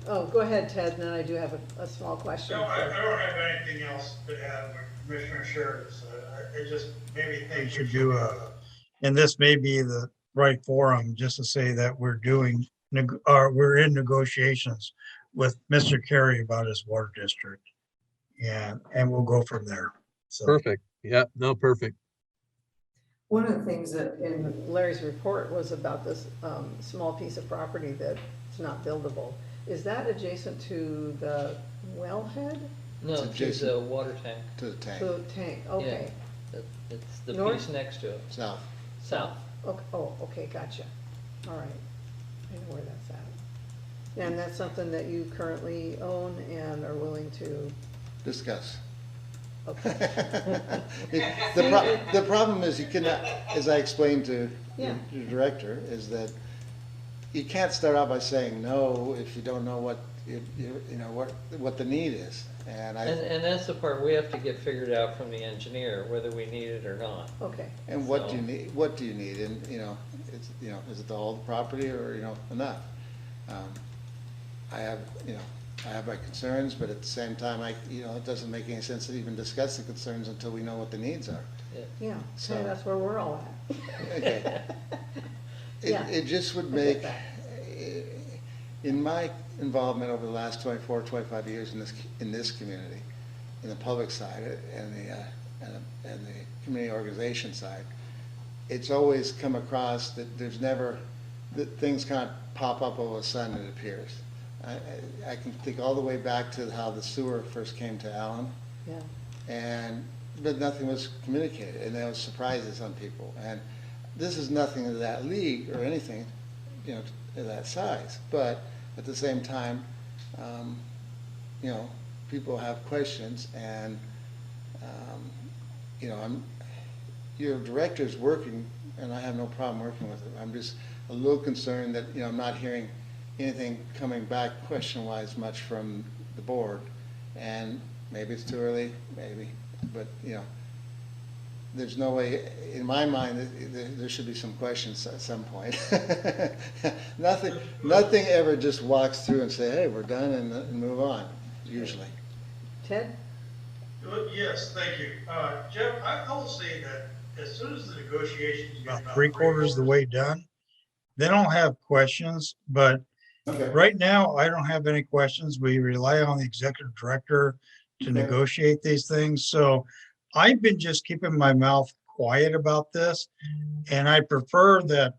Oh, go ahead, Ted, and then I do have a small question. No, I don't have anything else to add what Commissioner Sheridan said. I just maybe think should do and this may be the right forum just to say that we're in negotiations with Mr. Kerry about his water district. And we'll go from there. So. Perfect. Yeah, no, perfect. One of the things that in Larry's report was about this small piece of property that's not buildable. Is that adjacent to the wellhead? No, It's to the adjacent. water tank. To the tank, To the tank, okay. It's the North? piece next to it, south. south. Oh, okay, gotcha. All right. I know where that's at. And that's something that you currently own and are willing to, Discuss. okay. The problem is you cannot, as I explained to Yeah. the director, is that you can't start out by saying no if you don't know what, what the need is. And that's the part we have to get figured out from the engineer, whether we need it or not. Okay, And what do you need, what do you need? And, it's, is it all the property or, enough? I have my concerns, but at the same time, it doesn't make any sense to even discuss the concerns until we know what the needs are. yeah, So- so that's where we're all at. Okay. Yeah. It just would I make, get that. in my involvement over the last 24, 25 years in this community, in the public side and the community organization side, it's always come across that there's never, that things kind of pop up all of a sudden, it appears. I can think all the way back to how the sewer first came to Allyn, Yeah, but nothing was communicated, and there was surprises on people. And this is nothing of that league or anything, of that size. But at the same time, people have questions, and your director's working, and I have no problem working with it. I'm just a little concerned that I'm not hearing anything coming back question-wise much from the board, and maybe it's too early, maybe, but there's no way, in my mind, there should be some questions at some point. Nothing ever just walks through and say, hey, we're done, and move on, usually. Ted? Yes, thank you. Jeff, I will say that as soon as the negotiations get About 3/4 of the way done. They don't have questions, but right now, I don't have any questions. We rely on the executive director to negotiate these things. So I've been just keeping my mouth quiet about this. And I prefer that,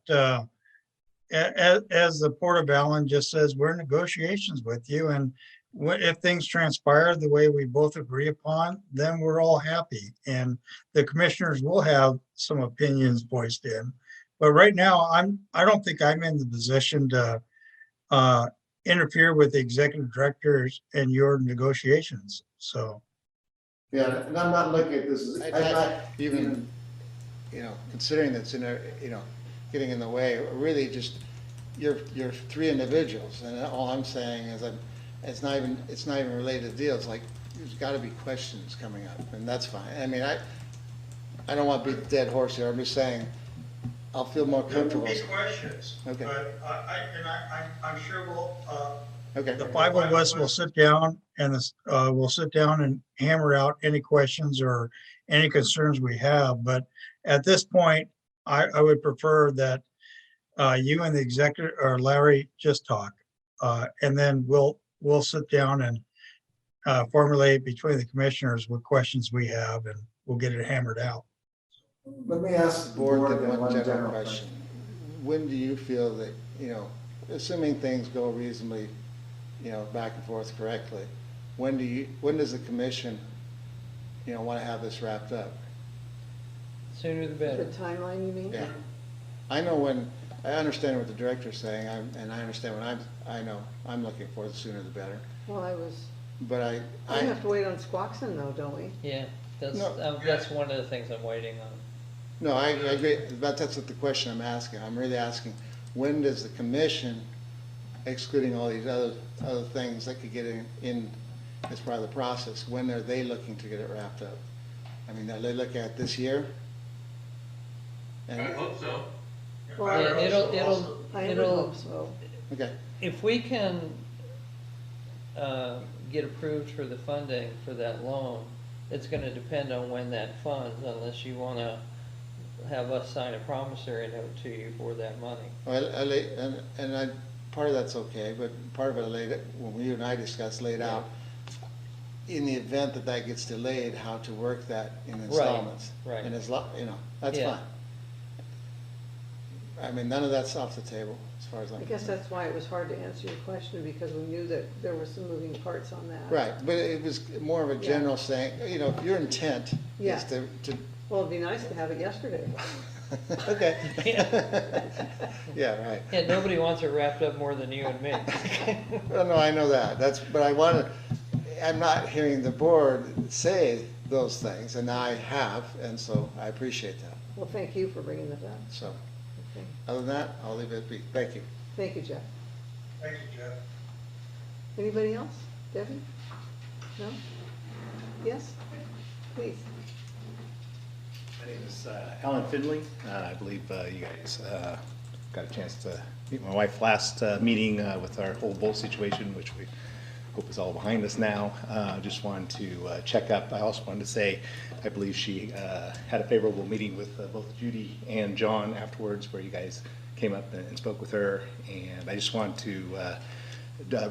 as the Port of Allyn just says, we're in negotiations with you. And if things transpire the way we both agree upon, then we're all happy. And the commissioners will have some opinions voiced in. But right now, I don't think I'm in the position to interfere with the executive directors and your negotiations. So. Yeah, and I'm not looking at this, I'm not even, considering that's in there, getting in the way, really just, you're three individuals, and all I'm saying is it's not even related to deals, like, there's gotta be questions coming up, and that's fine. I mean, I don't want to beat the dead horse here, I'm just saying, I'll feel more comfortable. There will be questions. Okay. But I'm sure we'll, Okay. The five of us will sit down and we'll sit down and hammer out any questions or any concerns we have. But at this point, I would prefer that you and the executive or Larry just talk. And then we'll sit down and formulate between the commissioners what questions we have, and we'll get it hammered out. Let me ask the board one general question. When do you feel that, assuming things go reasonably, back and forth correctly, when does the commission, want to have this wrapped up? Sooner the The better. timeline, you mean? Yeah. I understand what the director's saying, and I understand what I'm looking for, the sooner the better. Well, But we have to wait on Squaxin though, don't we? Yeah, that's, No. that's one of the things I'm waiting on. No, I agree, but that's what the question I'm asking. I'm really asking, when does the commission, excluding all these other things that could get in as part of the process, when are they looking to get it wrapped up? I mean, are they looking at this year? I hope so. Well, Yeah, I would it'll, hope so. Okay, if we can get approved for the funding for that loan, it's gonna depend on when that funds, unless you wanna have us sign a promissory note to you for that money. well, part of that's okay, but part of it when you and I discussed, laid out, in the event that gets delayed, how to work that in installments. Right. And that's Yeah. fine. I mean, none of that's off the table as far as I'm I guess concerned. that's why it was hard to answer your question, because we knew that there were some moving parts on that. Right, but it was more of a general saying, you know, your intent Yeah. is to, Well, it'd be nice to have it yesterday. okay. Yeah, right. Yeah, nobody wants it wrapped up more than you and me. Well, no, I know that. But I'm not hearing the board say those things, and I have, and so I appreciate that. Well, thank you for bringing that up. So, Okay. other than that, I'll leave it be. Thank you. Thank you, Jeff. Thank you, Jeff. Anybody else? Debbie? No? Yes? Please. My name is Allyn Finley. I believe you guys got a chance to meet my wife last meeting with our whole boat situation, which we hope is all behind us now. Just wanted to check up. I also wanted to say I believe she had a favorable meeting with both Judy and John afterwards, where you guys came up and spoke with her. And I just wanted to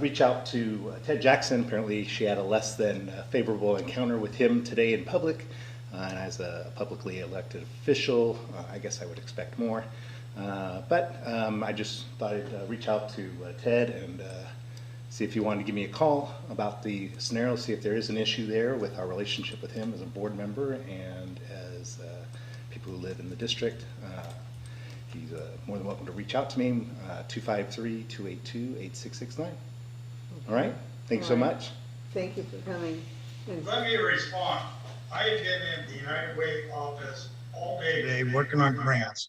reach out to Ted Jackson. Apparently she had a less than favorable encounter with him today in public. And as a publicly elected official, I guess I would expect more. But I just thought I'd reach out to Ted and see if he wanted to give me a call about the scenario, see if there is an issue there with our relationship with him as a board member and as people who live in the district. He's more than welcome to reach out to me, 253-282-8669. All right, thank you so much. Thank you for coming. And Let me respond. I have been in the United Way office all day Today, working on grants.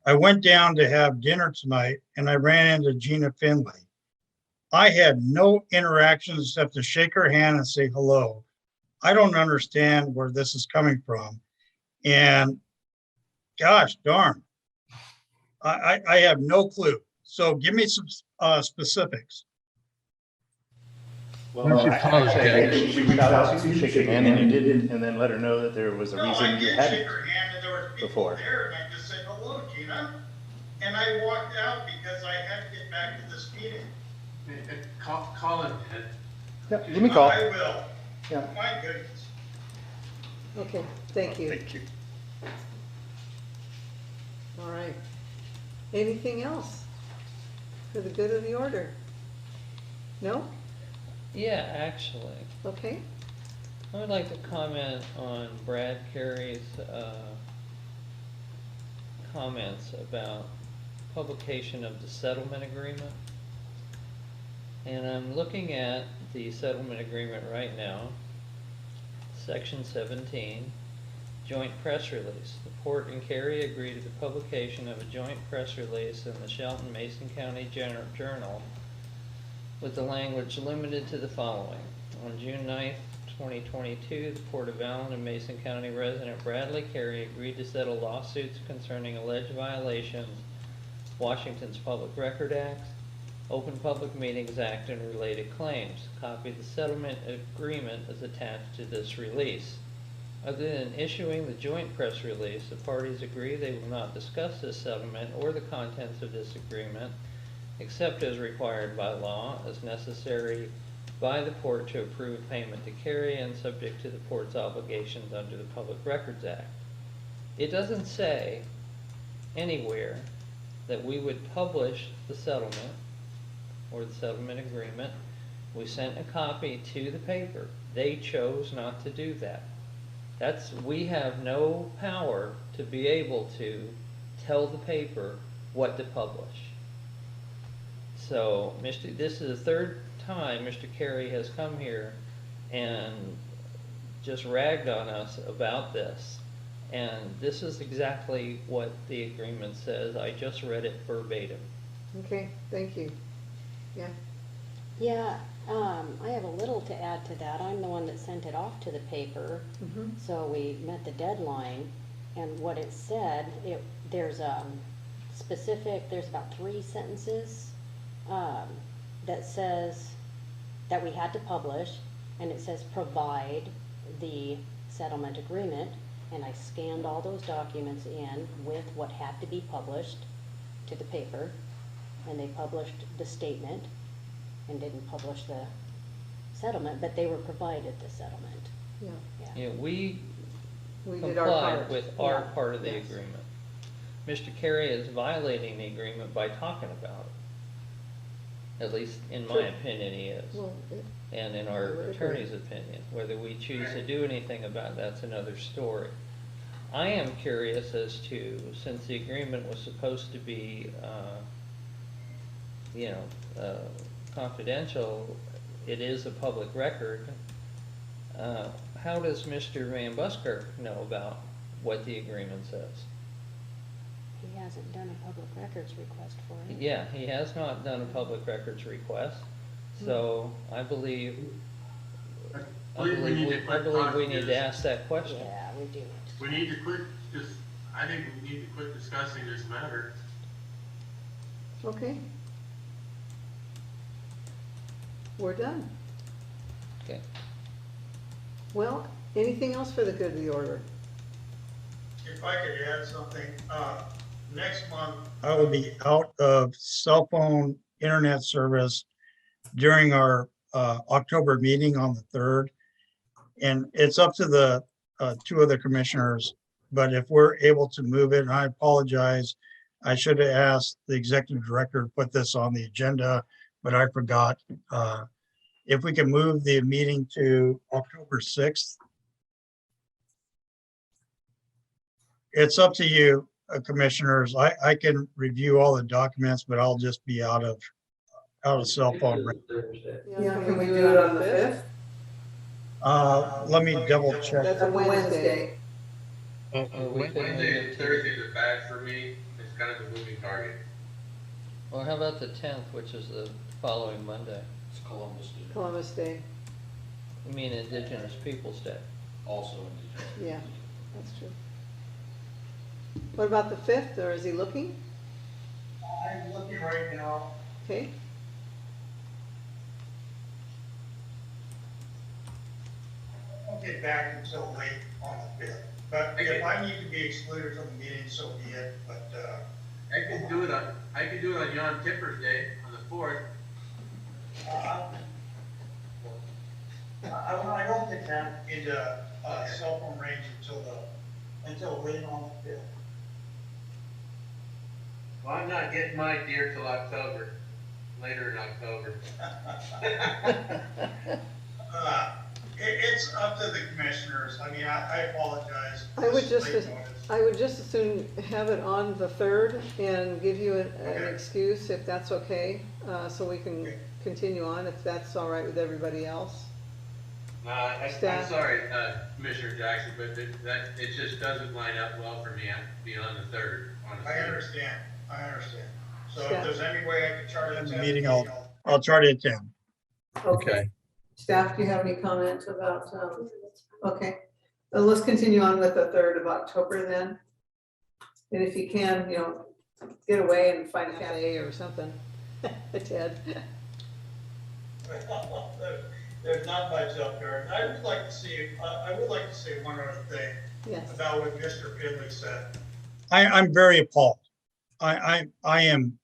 I went down to have dinner tonight and I ran into Gina Finley. I had no interactions except to shake her hand and say hello. I don't understand where this is coming from. And gosh darn, I have no clue. So give me some specifics. Well, actually, we reached out to shake your hand and you didn't, and then let her know that there was a No, I reason you did hadn't shake her hand and there were people before. there and I just said, hello, Gina. And I walked out because I had to get back to this meeting. Call him, Ted. Yeah, give me a call. I will. Yeah. My goodness. Okay, thank you. Thank you. All right. Anything else for the good of the order? No? Yeah, actually, Okay. I would like to comment on Brad Kerry's comments about publication of the settlement agreement. And I'm looking at the settlement agreement right now, section 17, joint press release. The Port and Kerry agree to the publication of a joint press release in the Shelton-Mason County Journal with the language limited to the following. On June 9th, 2022, the Port of Allyn and Mason County resident Bradley Kerry agreed to settle lawsuits concerning alleged violations of Washington's Public Record Act, Open Public Meetings Act, and related claims. A copy of the settlement agreement is attached to this release. Other than issuing the joint press release, the parties agree they will not discuss this settlement or the contents of this agreement, except as required by law, as necessary by the Port to approve payment to Kerry and subject to the Port's obligations under the Public Records Act. It doesn't say anywhere that we would publish the settlement or the settlement agreement. We sent a copy to the paper. They chose not to do that. We have no power to be able to tell the paper what to publish. So, this is the third time Mr. Kerry has come here and just ragged on us about this. And this is exactly what the agreement says. I just read it verbatim. Okay, thank you. Yeah. Yeah, I have a little to add to that. I'm the one that sent it off to the paper, so we met the deadline. And what it said, there's there's about 3 sentences that says that we had to publish, and it says provide the settlement agreement, and I scanned all those documents in with what had to be published to the paper, and they published the statement and didn't publish the settlement, but they were provided the settlement. Yeah. Yeah, we We did our part. complied with our Yeah. part of the Yes. agreement. Mr. Kerry is violating the agreement by talking about it. At least in my opinion, he is. Well, And in I our would agree. attorney's opinion. Whether we choose to do anything about that's another story. I am curious as to, since the agreement was supposed to be, confidential, it is a public record. How does Mr. Van Busker know about what the agreement says? He hasn't done a public records request for it. Yeah, he has not done a public records request, so I believe we need to ask that question. Yeah, we do. We need to quit, I think we need to quit discussing this matter. Okay. We're done. Okay. Well, anything else for the good of the order? If I could add something, next month, I will be out of cell phone internet service during our October meeting on the 3rd. And it's up to the two other commissioners, but if we're able to move it, and I apologize, I should have asked the executive director to put this on the agenda, but I forgot. If we can move the meeting to October 6th. It's up to you, commissioners. I can review all the documents, but I'll just be out of cell phone. Yeah, can we do it on the 5th? Let me double check. That's a Wednesday. Wednesday and Thursdays are bad for me. It's kind of a moving target. Well, how about the 10th, which is the following Monday? It's Columbus Day. Columbus Day. You mean Indigenous Peoples' Day? Also indigenous. Yeah, that's true. What about the 5th, or is he looking? I'm looking right now. Okay. I'll get back until late on the 5th. But if I need to be excluded from the meeting, so be it, but, I could do it on Yom Kippur's Day, on the 4th. I don't get that into cell phone range until late on the 5th. Well, I'm not getting my deer till October, later in October. It's up to the commissioners. I mean, I apologize. I would just, Late notice. I would just as soon have it on the 3rd and give you an excuse if that's okay, so we can continue on, if that's all right with everybody else. I'm Staff. sorry, Commissioner Jackson, but it just doesn't line up well for me beyond the 3rd, honestly. I understand. So if Staff. there's any way I could try to attend the meeting, I'll try to attend. Okay. Staff, do you have any comments about, okay, so let's continue on with the 3rd of October then. And if you can, get away and find a cafe or something, Ted. There's not much up there. I would like to say one other thing. Yes. About what Mr. Finley said. I'm very appalled. I am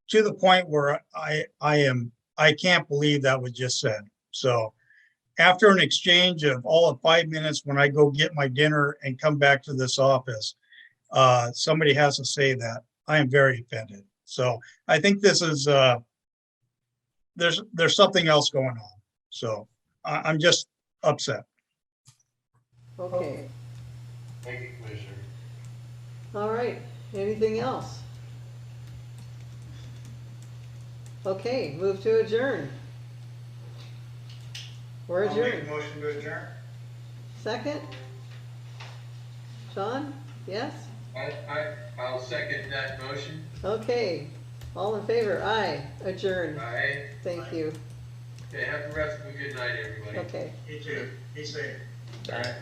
to the point where I can't believe that was just said. So after an exchange of all of 5 minutes, when I go get my dinner and come back to this office, somebody has to say that. I am very offended. So I think this is, there's something else going on. So I'm just upset. Okay, Thank you, Commissioner. all right, anything else? Okay, move to adjourn. We're adjourned. Motion to adjourn. Second? Sean? Yes? I'll second that motion. Okay, all in favor? Aye, adjourn. Aye. Thank you. Okay, have the rest of a good night, everybody. Okay. You too. Be safe. Bye.